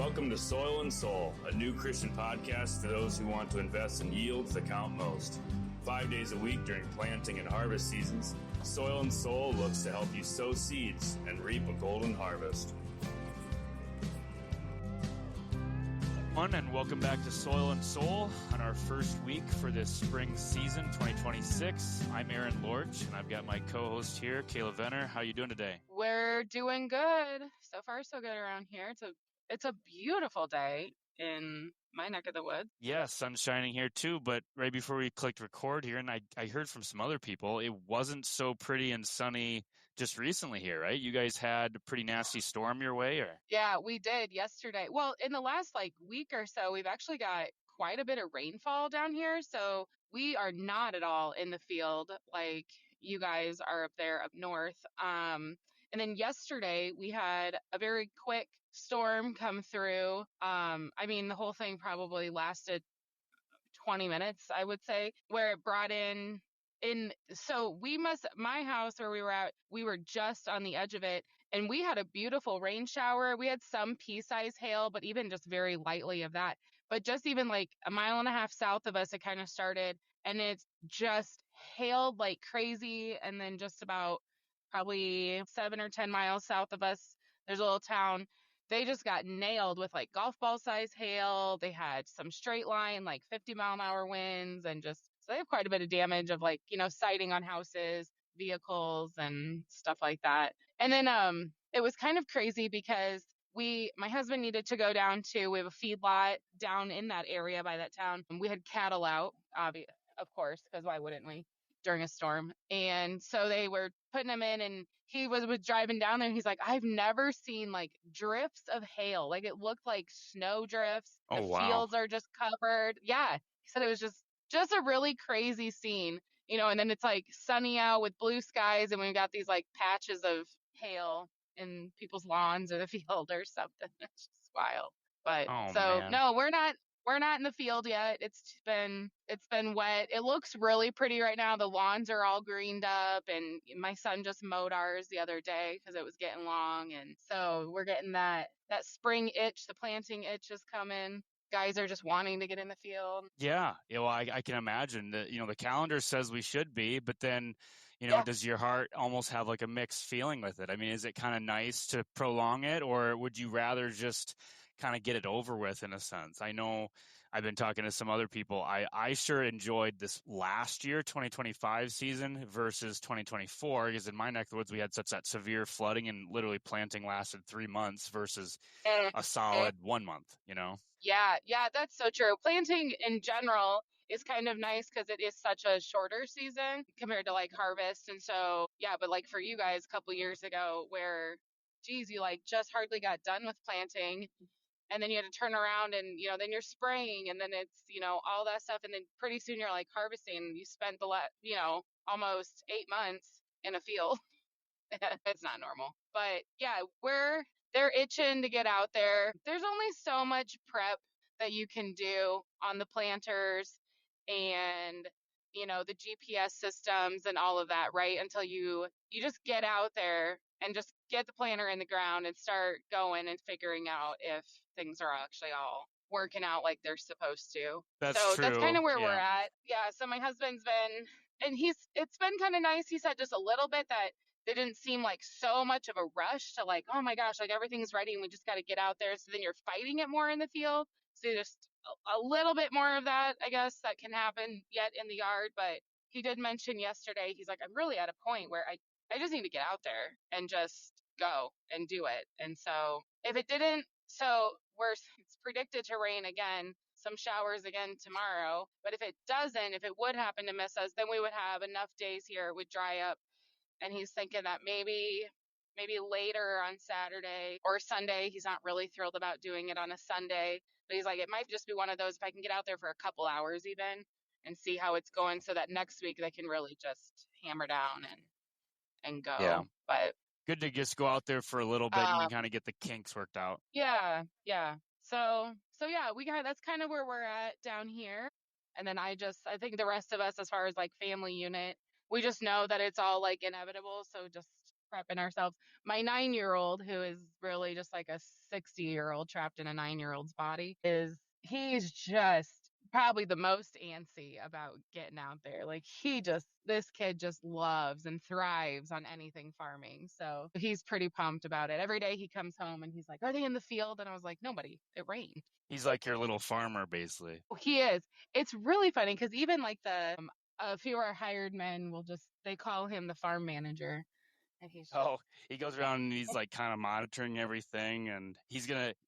Welcome to Soil and Soul, a new Christian podcast to those who want to invest in yields that count most. 5 days a week during planting and harvest seasons, Soil and Soul looks to help you sow seeds and reap a golden harvest. And welcome back to Soil and Soul on our first week for this spring season 2026. I'm Aaron Lorch, and I've got my co-host here, Kayla Venner. How you doing today? We're doing good. So far, so good around here. It's a beautiful day in my neck of the woods. Yeah, sun's shining here too, but right before we clicked record here, and I heard from some other people, it wasn't so pretty and sunny just recently here, right? You guys had a pretty nasty storm your way, or? Yeah, we did yesterday. Well, in the last week or so, we've actually got quite a bit of rainfall down here. So we are not at all in the field like you guys are up there up north. And then yesterday we had a very quick storm come through. The whole thing probably lasted 20 minutes, I would say, where it brought so my house where we were at, we were just on the edge of it, and we had a beautiful rain shower. We had some pea-sized hail, but even just very lightly of that. But just even like a mile and a half south of us, it kind of started, and it's just hailed like crazy. And then just about probably 7 or 10 miles south of us, there's a little town. They just got nailed with like golf ball size hail. They had some straight line, like 50-mile-an-hour winds, and so they have quite a bit of damage of siding on houses, vehicles, and stuff like that. And then it was kind of crazy because my husband needed to go down we have a feedlot down in that area by that town. And we had cattle out, of course, because why wouldn't we during a storm? And so they were putting them in, and he was driving down there, and he's like, I've never seen like drifts of hail. Like it looked like snow drifts. Oh, the wow. Fields are just covered. Yeah. He said it was just a really crazy scene, and then it's like sunny out with blue skies, and we've got these like patches of hail in people's lawns or the field or something. It's just wild. But man. No, we're not in the field yet. It's been wet. It looks really pretty right now. The lawns are all greened up, and my son just mowed ours the other day because it was getting long, and so we're getting that spring itch. The planting itch is coming. Guys are just wanting to get in the field. Yeah, well, I can imagine that, the calendar says we should be, but then, Yeah. does your heart almost have like a mixed feeling with it? I mean, is it kind of nice to prolong it, or would you rather just kind of get it over with in a sense? I know I've been talking to some other people. I sure enjoyed this last year, 2025 season versus 2024, because in my neck of the woods, we had such that severe flooding, and literally planting lasted 3 months versus a solid 1 month, Yeah, that's so true. Planting in general is kind of nice because it is such a shorter season compared to like harvest. And so, yeah, but like for you guys a couple years ago where, geez, you like just hardly got done with planting, and then you had to turn around and, then you're spraying, and then it's, all that stuff. And then pretty soon you're like harvesting. You spent almost 8 months in a field. It's not normal. But yeah, they're itching to get out there. There's only so much prep that you can do on the planters and the GPS systems and all of that, right? Until you just get out there and just get the planter in the ground and start going and figuring out if things are actually all working out like they're supposed to. That's So that's kind true. of where we're Yeah. at. Yeah. So my husband's been, and it's been kind of nice. He said just a little bit that they didn't seem like so much of a rush to like, oh my gosh, like everything's ready and we just got to get out there. So then you're fighting it more in the field. So just a little bit more of that, I guess, that can happen yet in the yard. But he did mention yesterday, he's like, I'm really at a point where I just need to get out there and just go and do it. And so if it didn't, it's predicted to rain again, some showers again tomorrow. But if it doesn't, if it would happen to miss us, then we would have enough days here, it would dry up. And he's thinking that maybe later on Saturday or Sunday. He's not really thrilled about doing it on a Sunday, but he's like, it might just be one of those, if I can get out there for a couple hours even and see how it's going, so that next week they can really just hammer down and go. Yeah. But good to just go out there for a little bit and you can kind of get the kinks worked out. Yeah. So yeah, that's kind of where we're at down here. And then I think the rest of us, as far as like family unit, we just know that it's all like inevitable. So just prepping ourselves. My 9-year-old, who is really just like a 60-year-old trapped in a 9-year-old's body, he's just probably the most antsy about getting out there. Like this kid just loves and thrives on anything farming. So he's pretty pumped about it. Every day he comes home and he's like, "Are they in the field?" And I was like, "Nobody. It rained." He's like your little farmer, basically. He is. It's really funny because even like a few of our hired men they call him the farm manager. And he's just, Oh, he goes around and he's like kind of monitoring everything, and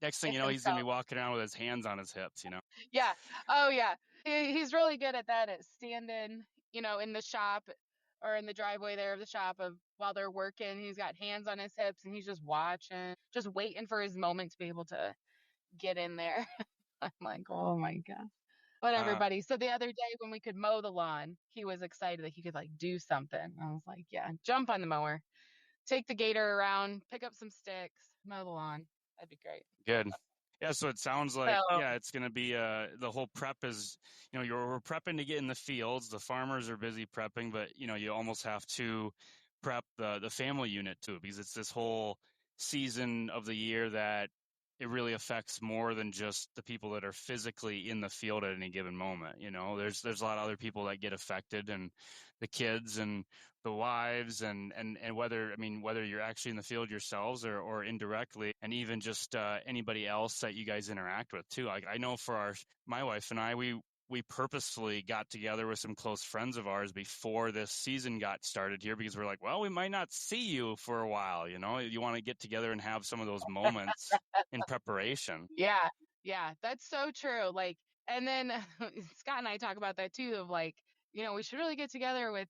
next thing you know, he's gonna be himself. walking around with his hands on his hips, you know? Yeah. Oh, yeah. He's really good at that, at standing, in the shop or in the driveway there of the shop while they're working. He's got hands on his hips and he's just watching, just waiting for his moment to be able to get in there. I'm like, oh my God. Whatever, Uh, buddy. So the other day when we could mow the lawn, he was excited that he could like do something. I was like, yeah, jump on the mower, take the gator around, pick up some sticks, mow the lawn. That'd be great. Good. Yeah, so it sounds like, So yeah, it's going to be the whole prep is, we're prepping to get in the fields. The farmers are busy prepping, but you almost have to prep the family unit too, because it's this whole season of the year that it really affects more than just the people that are physically in the field at any given moment. There's a lot of other people that get affected, and the kids and the wives and whether you're actually in the field yourselves or indirectly, and even just anybody else that you guys interact with too. Like I know for my wife and I, we purposefully got together with some close friends of ours before this season got started here, because we're like, well, we might not see you for a while. You want to get together and have some of those moments in preparation. yeah, that's so true. Like, and then Scott and I talk about that too, of like, we should really get together with,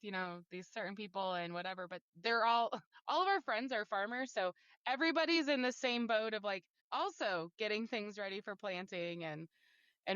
these certain people and whatever, but they're all of our friends are farmers. So everybody's in the same boat of like also getting things ready for planting and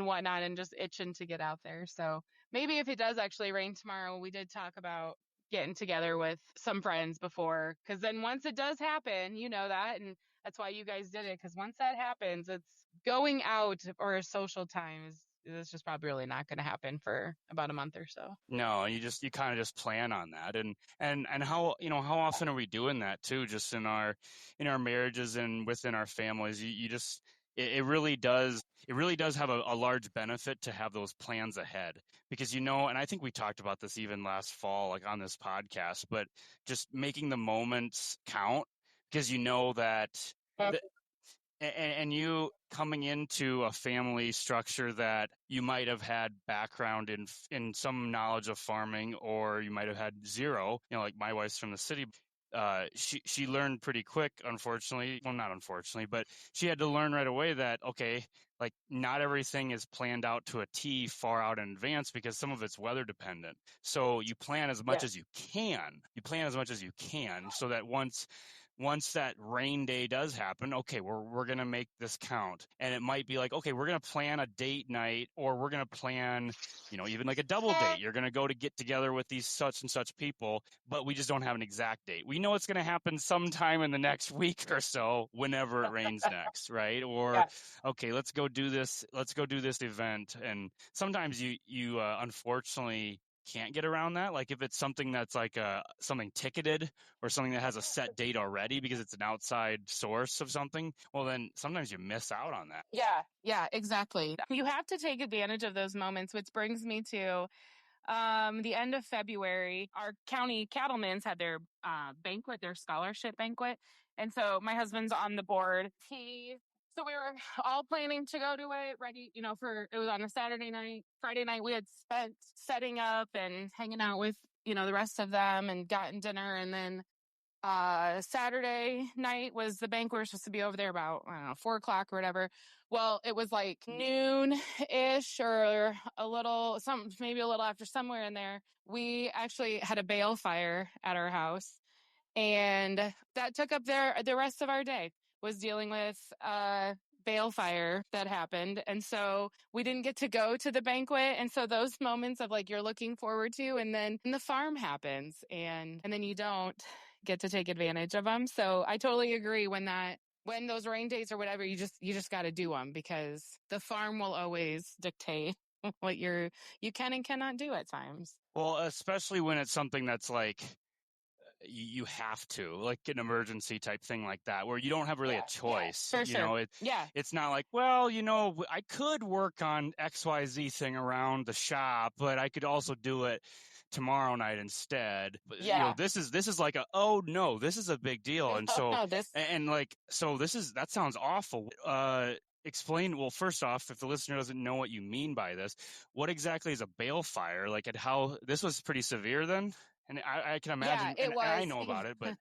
whatnot and just itching to get out there. So maybe if it does actually rain tomorrow, we did talk about getting together with some friends before, because then once it does happen, that, and that's why you guys did it, because once that happens, it's going out or a social time is just probably really not going to happen for about a month or so. No, you kind of just plan on that, and how often are we doing that too? Just in our marriages and within our families, you just it really does have a large benefit to have those plans ahead, because and I think we talked about this even last fall, like on this podcast, but just making the moments count, because that and you coming into a family structure that you might have had background in some knowledge of farming, or you might have had zero. Like my wife's from the city. She learned pretty quick, unfortunately. Well, not unfortunately, but she had to learn right away that, okay, like not everything is planned out to a T far out in advance, because some of it's weather dependent. So you plan as much as you can. You plan as much as you can, so that once that rain day does happen, okay, we're going to make this count. And it might be like, okay, we're going to plan a date night, or we're going to plan, even like a double date. You're going to go to get together with these such and such people, but we just don't have an exact date. We know it's going to happen sometime in the next week or so, whenever it rains next, right? Or, okay, let's go do this event. And sometimes you unfortunately can't get around that. Like if it's something that's like something ticketed, or something that has a set date already because it's an outside source of something, well, then sometimes you miss out on that. Yeah, exactly. You have to take advantage of those moments, which brings me to the end of February. Our county cattlemen's had their banquet, their scholarship banquet. And so my husband's on the board. So we were all planning to go to it, ready, it was on a Saturday night. Friday night, we had spent setting up and hanging out with, the rest of them and gotten dinner. And then Saturday night was the banquet. We were supposed to be over there about, I don't know, 4:00 or whatever. Well, it was like noon-ish or maybe a little after, somewhere in there. We actually had a bale fire at our house, and that took up the rest of our day, was dealing with bale fire that happened. And so we didn't get to go to the banquet. And so those moments of like you're looking forward to, and then the farm happens, and then you don't get to take advantage of them. So I totally agree when those rain days or whatever, you just got to do them, because the farm will always dictate what you can and cannot do at times. Well, especially when it's something that's like, you have to, like an emergency type thing like that, where you don't have really a choice. for sure. It's not like, well, I could work on XYZ thing around the shop, but I could also do it tomorrow night instead. But this is like oh no, this is a big deal. And so No, this and like so that sounds awful. Explain, well, first off, if the listener doesn't know what you mean by this, what exactly is a bale fire? Like, and how this was pretty severe then? And I can imagine, it and was. I know about it, but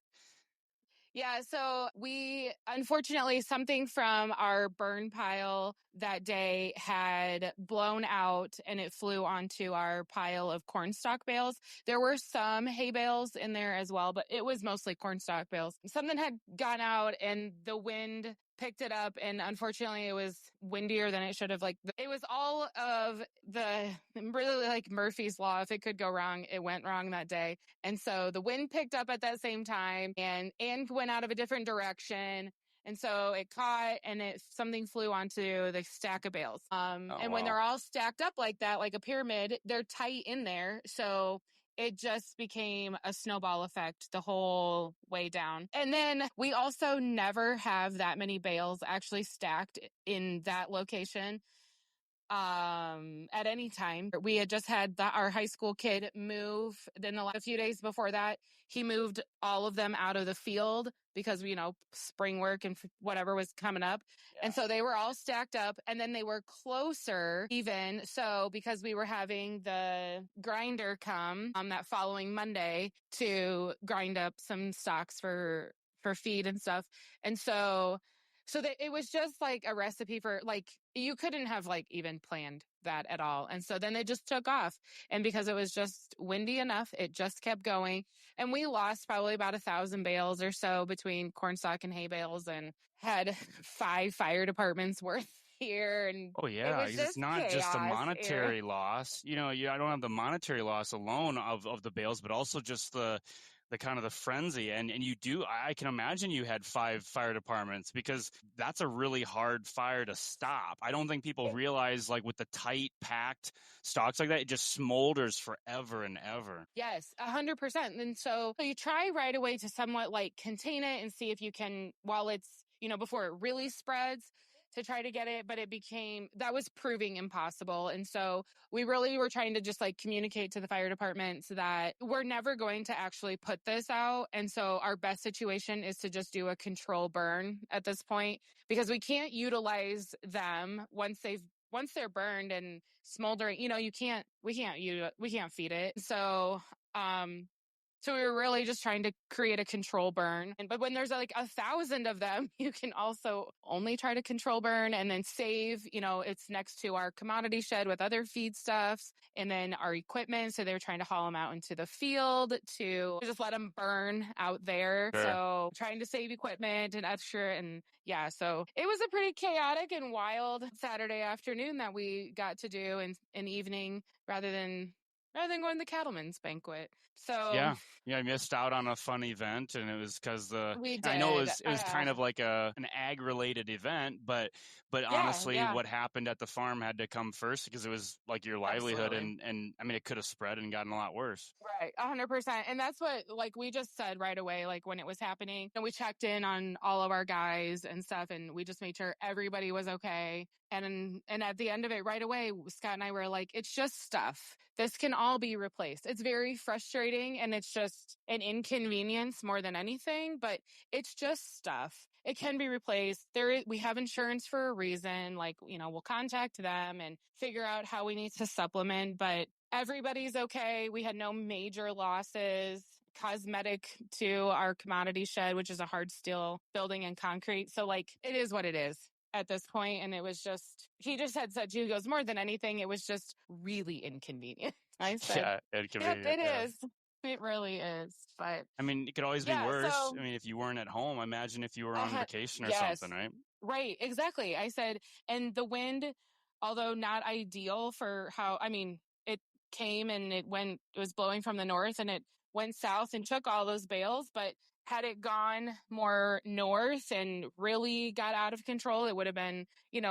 Yeah, so we unfortunately something from our burn pile that day had blown out and it flew onto our pile of cornstalk bales. There were some hay bales in there as well, but it was mostly cornstalk bales. Something had gone out and the wind picked it up, and unfortunately it was windier than it should have. Like, it was all of the really like Murphy's Law. If it could go wrong, it went wrong that day. And so the wind picked up at that same time and went out of a different direction. And so it caught and something flew onto the stack of bales. And when they're all stacked up like that, like a pyramid, they're tight in there. So it just became a snowball effect the whole way down. And then we also never have that many bales actually stacked in that location at any time. We had just had our high school kid move. Then a few days before that, he moved all of them out of the field because, spring work and whatever was coming up. Yeah. And so they were all stacked up, and then they were closer even. So because we were having the grinder come that following Monday to grind up some stocks for feed and stuff. And so that it was just like a recipe for, like, you couldn't have like even planned that at all. And so then it just took off. And because it was just windy enough, it just kept going. And we lost probably about 1,000 bales or so between cornstalk and hay bales, and had 5 fire departments worth here. And oh yeah, it was it's not chaos, just a monetary loss. I don't have the monetary loss alone of the bales, but also just the kind of the frenzy. And I can imagine you had 5 fire departments, because that's a really hard fire to stop. I don't think people realize, like, with the tight packed stocks like that, it just smolders forever and ever. Yes, 100%. And so you try right away to somewhat like contain it and see if you can, while it's, before it really spreads, to try to get it, but that was proving impossible. And so we really were trying to just like communicate to the fire departments that we're never going to actually put this out. And so our best situation is to just do a control burn at this point, because we can't utilize them once they're burned and smoldering. We can't feed it. So, so we were really just trying to create a control burn. But when there's like 1,000 of them, you can also only try to control burn and then save. It's next to our commodity shed with other feedstuffs and then our equipment. So they were trying to haul them out into the field to just let them burn out there. Sure. So trying to save equipment and extra. And yeah, so it was a pretty chaotic and wild Saturday afternoon that we got to do in an evening rather than going to the cattleman's banquet. So yeah, I missed out on a fun event, and it was because we did. I know it was kind of like an ag related event, but honestly, what happened at the farm had to come first, because it was like your livelihood. Absolutely. And I mean, it could have spread and gotten a lot worse. Right, 100%. And that's what, like, we just said right away, like when it was happening, and we checked in on all of our guys and stuff, and we just made sure everybody was okay. And at the end of it right away, Scott and I were like, it's just stuff. This can all be replaced. It's very frustrating, and it's just an inconvenience more than anything, but it's just stuff. It can be replaced. We have insurance for a reason. Like, we'll contact them and figure out how we need to supplement, but everybody's okay. We had no major losses. Cosmetic to our commodity shed, which is a hard steel building and concrete. So, like, it is what it is at this point. And it was just, he just had said, he goes, more than anything, it was just really inconvenient. I said, yeah, inconvenient. It is. It really is. But I mean, it could always be worse. So, I mean, if you weren't at home, imagine if you were on vacation or something, right? Right, exactly. I said, and the wind, although not ideal for it came and it was blowing from the north, and it went south and took all those bales. But had it gone more north and really got out of control, it would have been,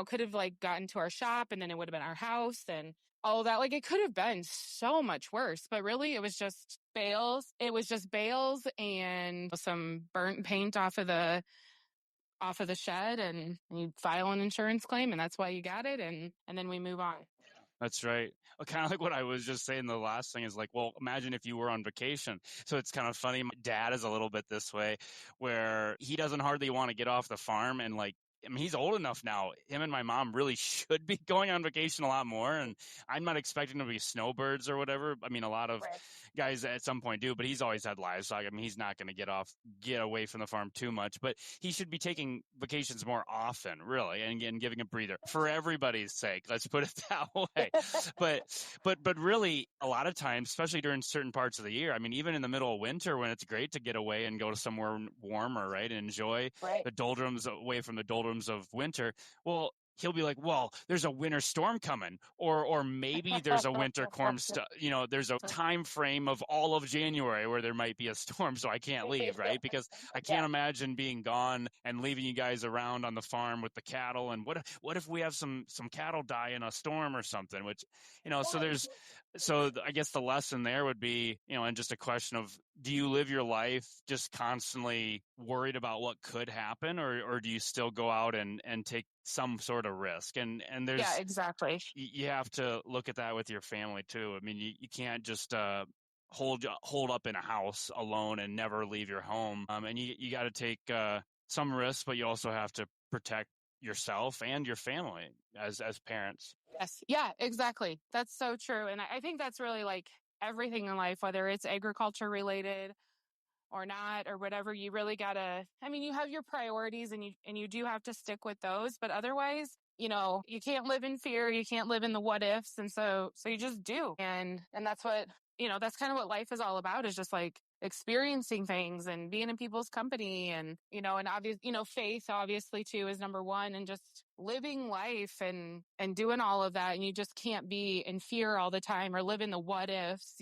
could have like gotten to our shop, and then it would have been our house. And all of that. Like, it could have been so much worse, but really it was just bales. It was just bales and some burnt paint off of the shed, and you file an insurance claim, and that's why you got it. And then we move on. That's right. Kind of like what I was just saying. The last thing is like, well, imagine if you were on vacation. So it's kind of funny. My dad is a little bit this way, where he doesn't hardly want to get off the farm. And like, I mean, he's old enough now. Him and my mom really should be going on vacation a lot more. And I'm not expecting to be snowbirds or whatever. I mean, a lot of guys at some point do, but he's always had livestock. I mean, he's not going to get away from the farm too much, but he should be taking vacations more often, really, and giving a breather for everybody's sake. Let's put it that way. But really, a lot of times, especially during certain parts of the year, I mean, even in the middle of winter when it's great to get away and go to somewhere warmer, right, and enjoy the doldrums away from the doldrums of winter. Well, he'll be like, well, there's a winter storm coming, or maybe there's a winter there's a time frame of all of January where there might be a storm, so I can't leave, right? Because I can't imagine being gone and leaving you guys around on the farm with the cattle. And what if we have some cattle die in a storm or something? Which, so I guess the lesson there would be, and just a question of, do you live your life just constantly worried about what could happen, or do you still go out and take some sort of risk? And there's, yeah, exactly. You have to look at that with your family too. I mean, you can't just hold up in a house alone and never leave your home. And you got to take some risks, but you also have to protect yourself and your family as parents. Yes. Yeah, exactly. That's so true. And I think that's really like everything in life, whether it's agriculture related or not, or whatever. You really gotta, you have your priorities, and you do have to stick with those, but otherwise, you can't live in fear. You can't live in the what ifs. And so you just do. And that's what, that's kind of what life is all about, is just like experiencing things and being in people's company, and, and obvious, faith obviously too is number one, and just living life and doing all of that. And you just can't be in fear all the time or live in the what ifs,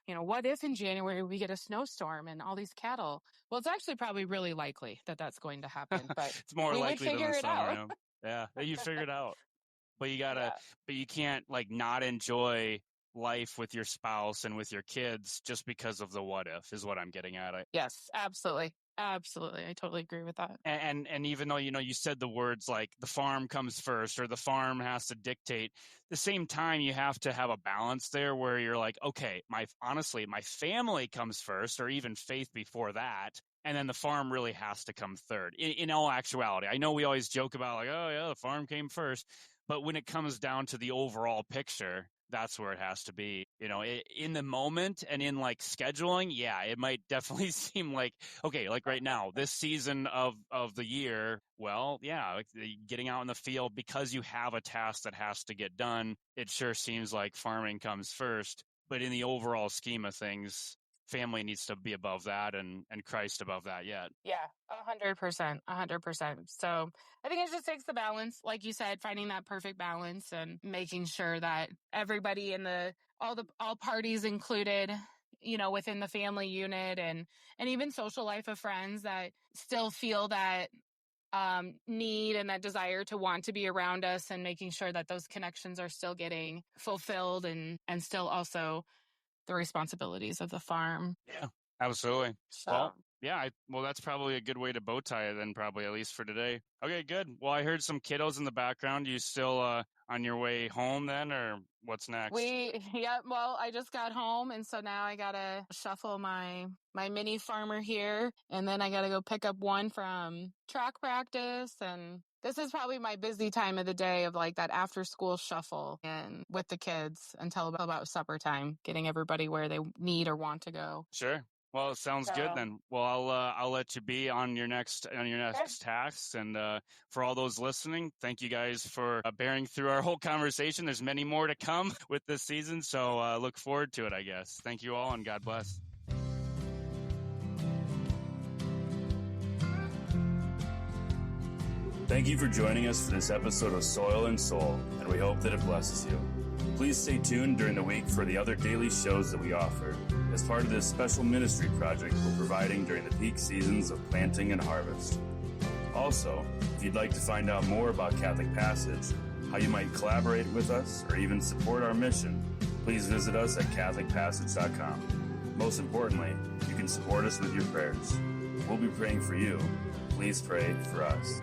what if in January we get a snowstorm and all these cattle? Well, it's actually probably really likely that that's going to happen, but it's more likely than the summer. Yeah, you figure it out. But you gotta, but you can't like not enjoy life with your spouse and with your kids just because of the what if, is what I'm getting at. Yes, absolutely. Absolutely. I totally agree with that. And even though, you said the words like the farm comes first, or the farm has to dictate, the same time you have to have a balance there where you're like, okay, my family comes first, or even faith before that. And then the farm really has to come third in all actuality. I know we always joke about like, oh yeah, the farm came first. But when it comes down to the overall picture, that's where it has to be, in the moment and in like scheduling. Yeah, it might definitely seem like, okay, like right now, this season of the year, well, yeah, like getting out in the field because you have a task that has to get done. It sure seems like farming comes first, but in the overall scheme of things, family needs to be above that, and Christ above that yet. Yeah, 100%. So I think it just takes the balance, like you said, finding that perfect balance and making sure that everybody in all parties included, within the family unit and even social life of friends that still feel that need and that desire to want to be around us, and making sure that those connections are still getting fulfilled and still also the responsibilities of the farm. Yeah, absolutely. So. Well, that's probably a good way to bow tie it then, probably, at least for today. Okay, good. Well, I heard some kiddos in the background. You still on your way home then, or what's next? Well, I just got home, and so now I gotta shuffle my mini farmer here, and then I gotta go pick up one from track practice, and this is probably my busy time of the day of like that after school shuffle and with the kids until about supper time, getting everybody where they need or want to go. Sure. Well, it sounds good then. Well, I'll let you be on your next tasks. And for all those listening, thank you guys for bearing through our whole conversation. There's many more to come with this season, so look forward to it, I guess. Thank you all, and God bless. Thank you for joining us for this episode of Soil and Soul, and we hope that it blesses you. Please stay tuned during the week for the other daily shows that we offer as part of this special ministry project we're providing during the peak seasons of planting and harvest. Also, if you'd like to find out more about Catholic Passage, how you might collaborate with us, or even support our mission, please visit us at CatholicPassage.com. Most importantly, you can support us with your prayers. We'll be praying for you. Please pray for us.